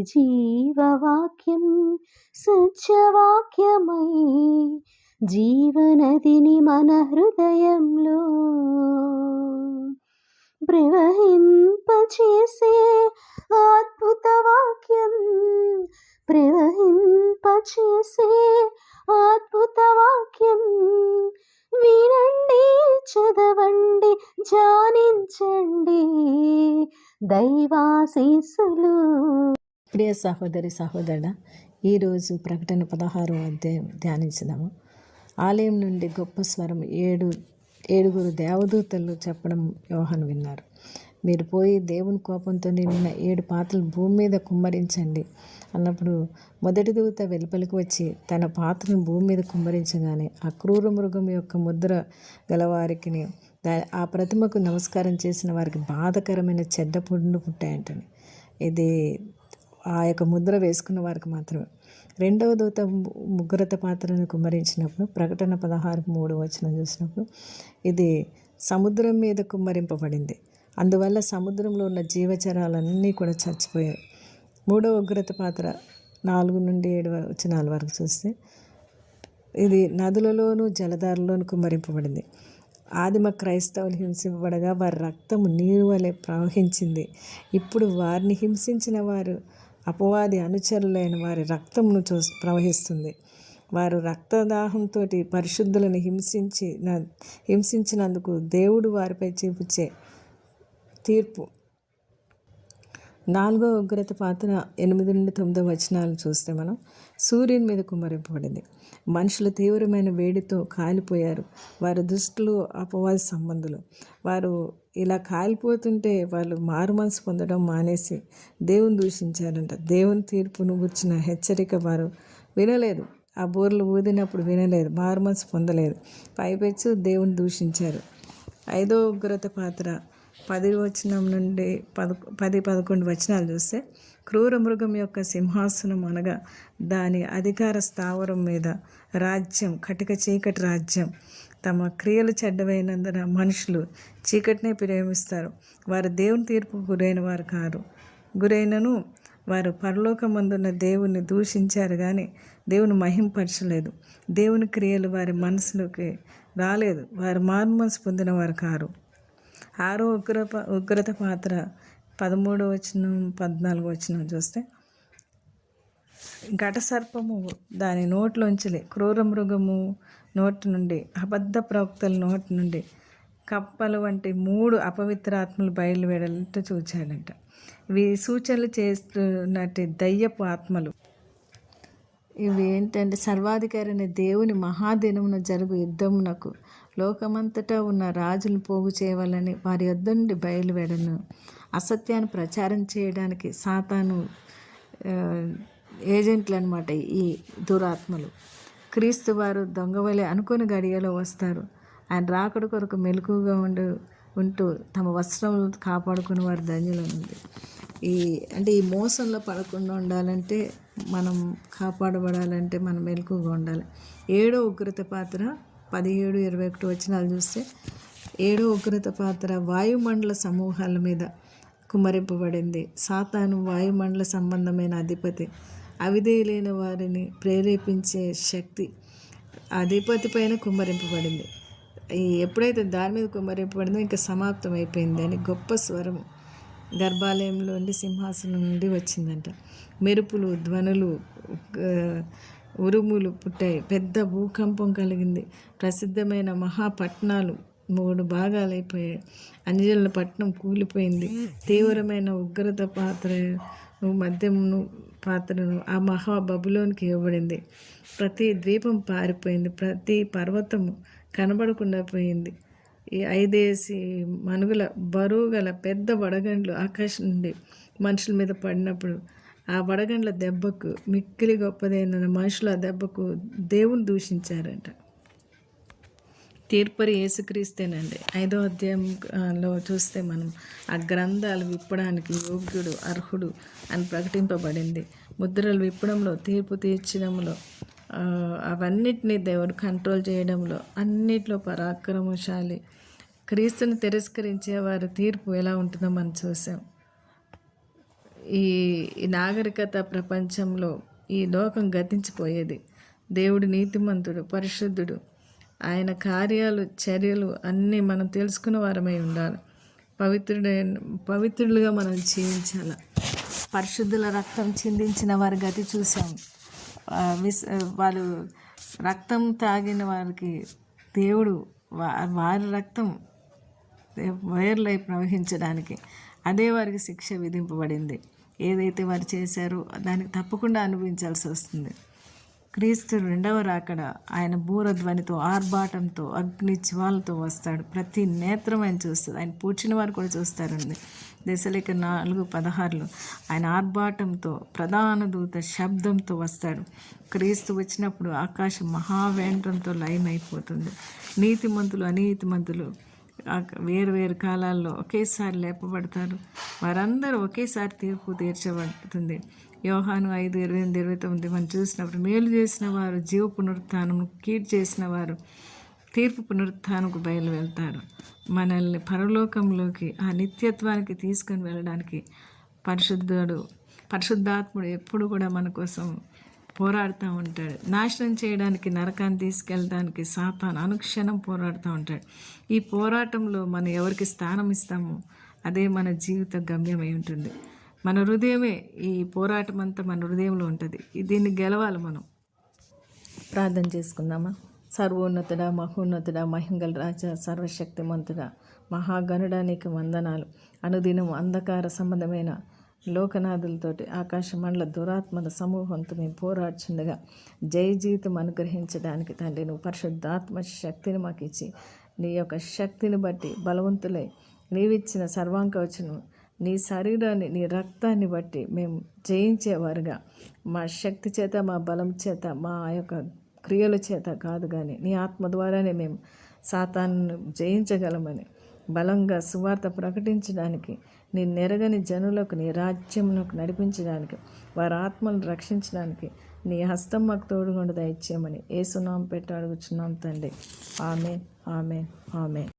జీవవాక్యం సత్యవాక్యమై జీవనదిని మన హృదయంలో ప్రవహింపచేసే అద్భుత వాక్యం, ప్రవహింపచేసే అద్భుత వాక్యం. వినండి, చదవండి, ధ్యానించండి దైవాశీస్సులు. ప్రియ సహోదరి సహోదరుడా, ఈరోజు ప్రకటన 16వ అధ్యాయం ధ్యానించుదాము. ఆలయం నుండి గొప్ప స్వరం ఏడుగురు దేవదూతలు చెప్పడం యోహాను విన్నారు. మీరు పోయి దేవుని కోపంతో నిండిన 7 పాత్రలు భూమి మీద కుమ్మరించండి అన్నప్పుడు మొదటి దూత వెలుపలికి వచ్చి తన పాత్రను భూమి మీద కుమ్మరించగానే ఆ క్రూర మృగం యొక్క ముద్ర గలవారికి ఆ ప్రతిమకు నమస్కారం చేసిన వారికి బాధకరమైన చెడ్డ పుండ్లు పుట్టాయంటని. ఇది ఆ యొక్క ముద్ర వేసుకున్న వారికి మాత్రమే. రెండవ దూత ముగ్గురత పాత్రను కుమ్మరించినప్పుడు ప్రకటన 16:3 చూసినప్పుడు ఇది సముద్రం మీద కుమ్మరింపబడింది. అందువల్ల సముద్రంలో ఉన్న జీవచరాలన్నీ కూడా చచ్చిపోయాయి. మూడవ ఉగ్రత పాత్ర 4-7 వరకు చూస్తే ఇది నదులలోనూ జలధారలోనూ కుమ్మరింపబడింది. ఆదిమ క్రైస్తవులు హింసింపబడగా వారి రక్తము నీరు వలె ప్రవహించింది. ఇప్పుడు వారిని హింసించిన వారు అపవాది అనుచరులైన వారి రక్తమును ప్రవహిస్తుంది. వారు రక్తదాహంతో పరిశుద్ధులను హింసించినందుకు దేవుడు వారిపై చూపించే తీర్పు. 4వ ఉగ్రత పాత్ర 8-9 చూస్తే మనం సూర్యుని మీద కుమ్మరింపబడింది. మనుషులు తీవ్రమైన వేడితో కాలిపోయారు. వారు దుష్టులు, అపవాది సంబంధులు. వారు ఇలా కాలిపోతుంటే వాళ్ళు మారు మనసు పొందడం మానేసి దేవుని దూషించారంట. దేవుని తీర్పును గుర్చిన హెచ్చరిక వారు వినలేదు. ఆ బోర్లు ఊదినప్పుడు వినలేదు, మారు మనసు పొందలేదు. పైపెచ్చు దేవుని దూషించారు. 5వ ఉగ్రత పాత్ర 10-11 చూస్తే క్రూర మృగం యొక్క సింహాసనం అనగా దాని అధికార స్థావరం మీద రాజ్యం, కటిక చీకటి రాజ్యం. తమ క్రియలు చెడ్డవైనందున మనుషులు చీకటినే ప్రేమిస్తారు. వారు దేవుని తీర్పుకు గురైనను వారు పరలోకమందున్న దేవుని దూషించారు కానీ దేవుని మహింపరచలేదు. దేవుని క్రియలు వారి మనసులోకి రాలేదు. వారు మారు మనసు పొందిన వారు కారు. 6వ ఉగ్రత పాత్ర 13-14 చూస్తే ఘట సర్పము దాని నోట్లోంచి, క్రూర మృగము నోటి నుండి, అబద్ధ ప్రవక్తల నోటి నుండి కప్పలు వంటి 3 అపవిత్రాత్మలు బయలువెడలతో చూచాడంట. ఇవి సూచనలు చేస్తున్నట్టు దయ్యపు ఆత్మలు. ఇవి ఏంటంటే సర్వాధికారి అనే దేవుని మహాదినమున జరుగు యుద్ధమునకు లోకమంతటా ఉన్న రాజులను పోగు చేయవాలని వారి యొద్ద నుండి బయలువెడను. అసత్యాన్ని ప్రచారం చేయడానికి సాతాను ఏజెంట్లు అన్నమాట ఈ దురాత్మలు. క్రీస్తు వారు దొంగవలే అనుకుని గడియలో వస్తారు. ఆయన రాకడ కొరకు మెలకుగా ఉంటూ తమ వస్త్రములను కాపాడుకుని వారు ధన్యులు ఉంది. ఈ మోసంలో పడకుండా ఉండాలంటే, మనం కాపాడబడాలంటే మనం మెలకుగా ఉండాలి. 7వ ఉగ్రత పాత్ర 17-21 చూస్తే 7వ ఉగ్రత పాత్ర వాయుమండల సమూహాల మీద కుమ్మరింపబడింది. సాతాను వాయుమండల సంబంధమైన అధిపతి. అవిధేయులైన వారిని ప్రేరేపించే శక్తి అధిపతి పైన కుమ్మరింపబడింది. ఎప్పుడైతే దాని మీద కుమ్మరింపబడిందో ఇంకా సమాప్తం అయిపోయింది అని గొప్ప స్వరం గర్భాలయంలోని సింహాసనం నుండి వచ్చిందంట. మెరుపులు, ధ్వనులు, ఉరుములు పుట్టాయి. పెద్ద భూకంపం కలిగింది. ప్రసిద్ధమైన మహాపట్నాలు 3 భాగాలైపోయాయి. అంజల పట్టణం కూలిపోయింది. తీవ్రమైన ఉగ్రత పాత్రను ఆ మహా బబులోనికి ఇవ్వబడింది. ప్రతి ద్వీపం పారిపోయింది. ప్రతి పర్వతము కనబడకుండా పోయింది. ఈ 5 మనుగుల బరువు గల పెద్ద వడగండ్లు ఆకాశం నుండి మనుషుల మీద పడినప్పుడు ఆ వడగండ్ల దెబ్బకు మిక్కిలి గొప్పదైన మనుషులు ఆ దెబ్బకు దేవుని దూషించారంట. తీర్పరి యేసుక్రీస్తేనండి. 5వ అధ్యాయంలో చూస్తే మనం ఆ గ్రంథాలు విప్పడానికి యోగ్యుడు, అర్హుడు అని ప్రకటింపబడింది. ముద్రలు విప్పడంలో, తీర్పు తీర్చడంలో, అవన్నిటినీ దేవుడు కంట్రోల్ చేయడంలో అన్నిట్లో పరాక్రమశాలి. క్రీస్తుని తిరస్కరించే వారి తీర్పు ఎలా ఉంటుందో మనం చూసాం. ఈ ఈ నాగరికత ప్రపంచంలో ఈ లోకం గతించిపోయేది. దేవుడు నీతిమంతుడు, పరిశుద్ధుడు. ఆయన కార్యాలు, చర్యలు అన్నీ మనం తెలుసుకున్న వారమై ఉండాలి. పవిత్రులుగా మనం జీవించాలి. పరిశుద్ధుల రక్తం చిందించిన వారి గతి చూసాం. వాళ్ళు రక్తం తాగిన వారికి దేవుడు వారి రక్తం వైర్లై ప్రవహించడానికి అదే వారికి శిక్ష విధింపబడింది. ఏదైతే వారు చేశారో దానికి తప్పకుండా అనుభవించాల్సి వస్తుంది. క్రీస్తు రెండవ రాకడ ఆయన బూరధ్వనితో, ఆర్భాటంతో, అగ్ని జ్వాలతో వస్తాడు. ప్రతి నేత్రం ఆయన చూస్తుంది. ఆయన పూడ్చిన వారు కూడా చూస్తారండి. దశలేఖ 4:16 ఆయన ఆర్భాటంతో, ప్రధాన దూత శబ్దంతో వస్తాడు. క్రీస్తు వచ్చినప్పుడు ఆకాశం మహావేంద్రంతో లయమైపోతుంది. నీతిమంతులు, అనీతిమంతులు వేరు వేరు కాలాల్లో ఒకేసారి లేపబడతారు. వారందరూ ఒకేసారి తీర్పు తీర్చబడుతుంది. యోహాను 5:28-29 మనం చూసినప్పుడు మేలు చేసిన వారు జీవ పునరుత్థానం, కీడు చేసిన వారు తీర్పు పునరుత్థానంకు బయలు వెళ్తారు. మనల్ని పరలోకంలోకి, ఆ నిత్యత్వానికి తీసుకొని వెళ్ళడానికి పరిశుద్ధాత్ముడు ఎప్పుడు కూడా మన కోసం పోరాడుతూ ఉంటాడు. నాశనం చేయడానికి, నరకాన్ని తీసుకెళ్ళడానికి సాతాను అనుక్షణం పోరాడుతూ ఉంటాడు. ఈ పోరాటంలో మనం ఎవరికి స్థానం ఇస్తామో అదే మన జీవిత గమ్యమై ఉంటుంది. మన హృదయమే, ఈ పోరాటం అంతా మన హృదయంలో ఉంటుంది. దీన్ని గెలవాలి మనం. ప్రార్థన చేసుకుందామా. సర్వోన్నతుడా, మహోన్నతుడా, మహింగల రాజా, సర్వశక్తిమంతుడా, మహాగణుడా, నీకు వందనాలు. అనుదినం అంధకార సంబంధమైన లోకనాథులతోటి ఆకాశమండల దురాత్మల సమూహంతో మేము పోరాడుచుండగా జయ జీవితం అనుగ్రహించడానికి తండ్రి నువ్వు పరిశుద్ధాత్మ శక్తిని మాకు ఇచ్చి, నీ యొక్క శక్తిని బట్టి బలవంతులై నీవిచ్చిన సర్వాంకవచనం, నీ శరీరాన్ని, నీ రక్తాన్ని బట్టి మేము జయించేవారుగా, మా శక్తి చేత, మా బలం చేత, మా యొక్క క్రియల చేత కాదు కానీ నీ ఆత్మ ద్వారానే మేము సాతాను జయించగలమని బలంగా సువార్త ప్రకటించడానికి, నీ నెరగని జనులకు నీ రాజ్యంలోకి నడిపించడానికి, వారి ఆత్మలను రక్షించడానికి నీ హస్తం మాకు తోడుగుండా దయచేయమని యేసు నామమున పెట్టి అడుగుచున్నాం తండ్రి. ఆమేన్, ఆమేన్, ఆమేన్.